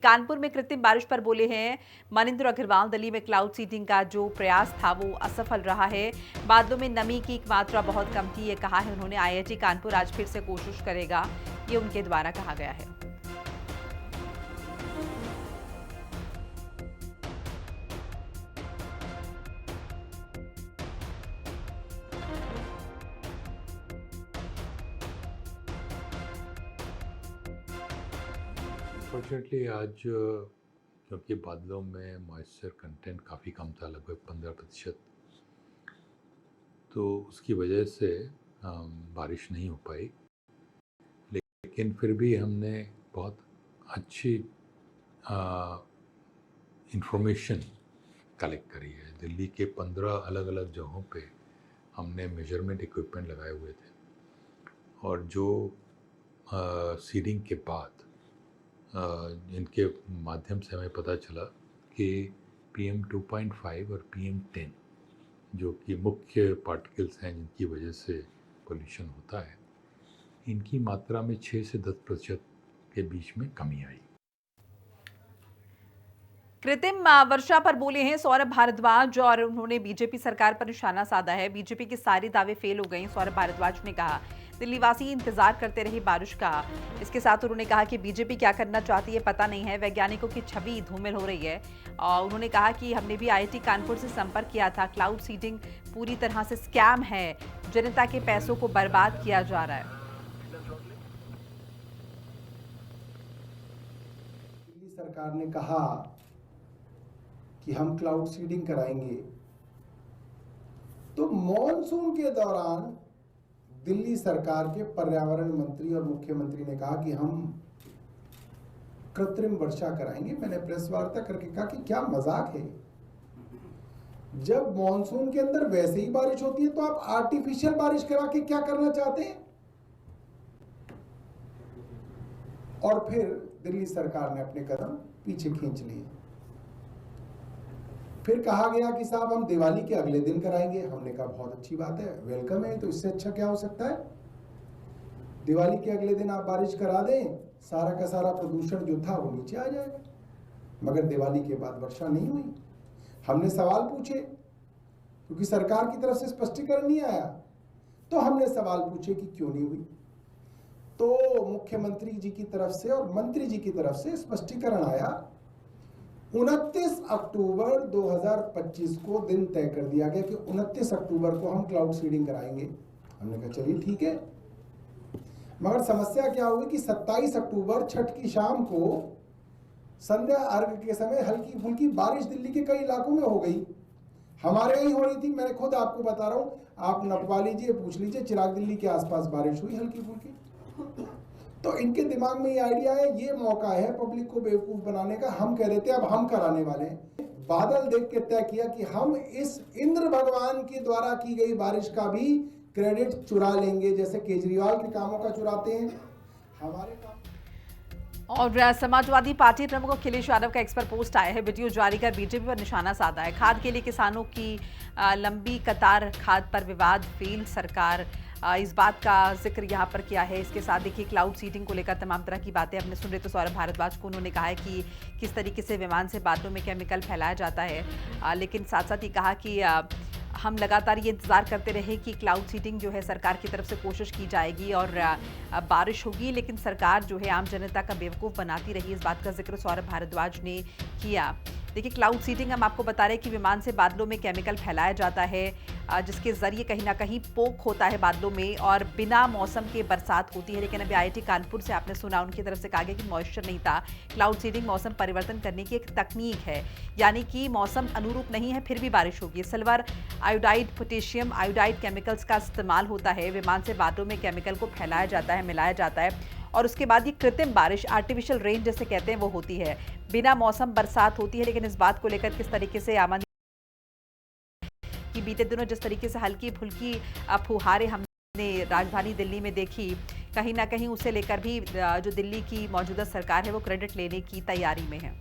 कानपुर में कृत्रिम बारिश पर बोले हैं मनिंदर अग्रवाल। दिल्ली में क्लाउड सीडिंग का जो प्रयास था वो असफल रहा है। बादलों में नमी की मात्रा बहुत कम थी, ये कहा है उन्होंने। आईआईटी कानपुर आज फिर से कोशिश करेगा, ये उनके द्वारा कहा गया है। अनफॉर्चुनेटली आज क्योंकि बादलों में मॉइस्चर कंटेंट काफ़ी कम था, लगभग 15%, तो उसकी वजह से बारिश नहीं हो पाई। लेकिन फिर भी हमने बहुत अच्छी इंफॉर्मेशन कलेक्ट करी है। दिल्ली के 15 अलग अलग जगहों पे हमने मेजरमेंट इक्विपमेंट लगाए हुए थे, और जो सीडिंग के बाद इनके माध्यम से हमें पता चला कि PM 2.5 और PM 10 जो कि मुख्य पार्टिकल्स हैं जिनकी वजह से पोल्यूशन होता है, इनकी मात्रा में 6 से 10% के बीच में कमी आई। कृत्रिम वर्षा पर बोले हैं सौरभ भारद्वाज, और उन्होंने बीजेपी सरकार पर निशाना साधा है। बीजेपी के सारे दावे फेल हो गए, सौरभ भारद्वाज ने कहा। दिल्ली वासी इंतजार करते रहे बारिश का। इसके साथ उन्होंने कहा कि बीजेपी क्या करना चाहती है पता नहीं है, वैज्ञानिकों की छवि धूमिल हो रही है। और उन्होंने कहा कि हमने भी आईआईटी कानपुर से संपर्क किया था। क्लाउड सीडिंग पूरी तरह से स्कैम है, जनता के पैसों को बर्बाद किया जा रहा है। दिल्ली सरकार ने कहा कि हम क्लाउड सीडिंग कराएंगे, तो मॉनसून के दौरान दिल्ली सरकार के पर्यावरण मंत्री और मुख्यमंत्री ने कहा कि हम कृत्रिम वर्षा कराएंगे। मैंने प्रेस वार्ता करके कहा कि क्या मजाक है। जब मॉनसून के अंदर वैसे ही बारिश होती है तो आप आर्टिफिशियल बारिश करा के क्या करना चाहते हैं। और फिर दिल्ली सरकार ने अपने कदम पीछे खींच लिए। फिर कहा गया कि साहब हम दिवाली के अगले दिन कराएंगे। हमने कहा बहुत अच्छी बात है, वेलकम है, तो इससे अच्छा क्या हो सकता है। दिवाली के अगले दिन आप बारिश करा दें, सारा का सारा प्रदूषण जो था वो नीचे आ जाएगा। मगर दिवाली के बाद वर्षा नहीं हुई। हमने सवाल पूछे, क्योंकि सरकार की तरफ से स्पष्टीकरण नहीं आया, तो हमने सवाल पूछे कि क्यों नहीं हुई। तो मुख्यमंत्री जी की तरफ से और मंत्री जी की तरफ से स्पष्टीकरण आया। 29 अक्टूबर 2025 को दिन तय कर दिया गया कि 29 अक्टूबर को हम क्लाउड सीडिंग कराएंगे। हमने कहा चलिए ठीक है। मगर समस्या क्या हुई कि 27 अक्टूबर छठ की शाम को संध्या अर्घ के समय हल्की फुल्की बारिश दिल्ली के कई इलाकों में हो गई। हमारे यही हो रही थी। मैंने खुद आपको बता रहा हूं, आप नपवा लीजिए, पूछ लीजिए, चिराग दिल्ली के आसपास बारिश हुई हल्की फुल्की। तो इनके दिमाग में ये आइडिया है, ये मौका है पब्लिक को बेवकूफ बनाने का। हम कह रहे थे अब हम कराने वाले हैं। बादल देख के तय किया कि हम इस इंद्र भगवान के द्वारा की गई बारिश का भी क्रेडिट चुरा लेंगे, जैसे केजरीवाल के कामों का चुराते हैं हमारे काम। और समाजवादी पार्टी प्रमुख अखिलेश यादव का एक्स पर पोस्ट आया है। वीडियो जारी कर बीजेपी पर निशाना साधा है। खाद के लिए किसानों की लंबी कतार, खाद पर विवाद, फेल सरकार, इस बात का जिक्र यहाँ पर किया है। इसके साथ देखिए क्लाउड सीडिंग को लेकर तमाम तरह की बातें अपने सुन रहे। तो सौरभ भारद्वाज को उन्होंने कहा है कि किस तरीके से विमान से बादलों में केमिकल फैलाया जाता है, लेकिन साथ साथ ही कहा कि हम लगातार ये इंतज़ार करते रहे कि क्लाउड सीडिंग जो है सरकार की तरफ से कोशिश की जाएगी और बारिश होगी, लेकिन सरकार जो है आम जनता का बेवकूफ़ बनाती रही। इस बात का जिक्र सौरभ भारद्वाज ने किया। देखिए क्लाउड सीडिंग हम आपको बता रहे हैं कि विमान से बादलों में केमिकल फैलाया जाता है, जिसके जरिए कहीं ना कहीं पोक होता है बादलों में और बिना मौसम के बरसात होती है। लेकिन अभी आईआईटी कानपुर से आपने सुना, उनकी तरफ से कहा गया कि मॉइस्चर नहीं था। क्लाउड सीडिंग मौसम परिवर्तन करने की एक तकनीक है, यानी कि मौसम अनुरूप नहीं है फिर भी बारिश होगी। Silver iodide, potassium iodide chemicals का इस्तेमाल होता है। विमान से बादलों में केमिकल को फैलाया जाता है, मिलाया जाता है, और उसके बाद ये कृत्रिम बारिश, आर्टिफिशियल रेन जिसे कहते हैं, वो होती है। बिना मौसम बरसात होती है। लेकिन इस बात को लेकर किस तरीके से आम कि बीते दिनों जिस तरीके से हल्की फुल्की फुहारें हमने राजधानी दिल्ली में देखी, कहीं ना कहीं उसे लेकर भी जो दिल्ली की मौजूदा सरकार है वो क्रेडिट लेने की तैयारी में है।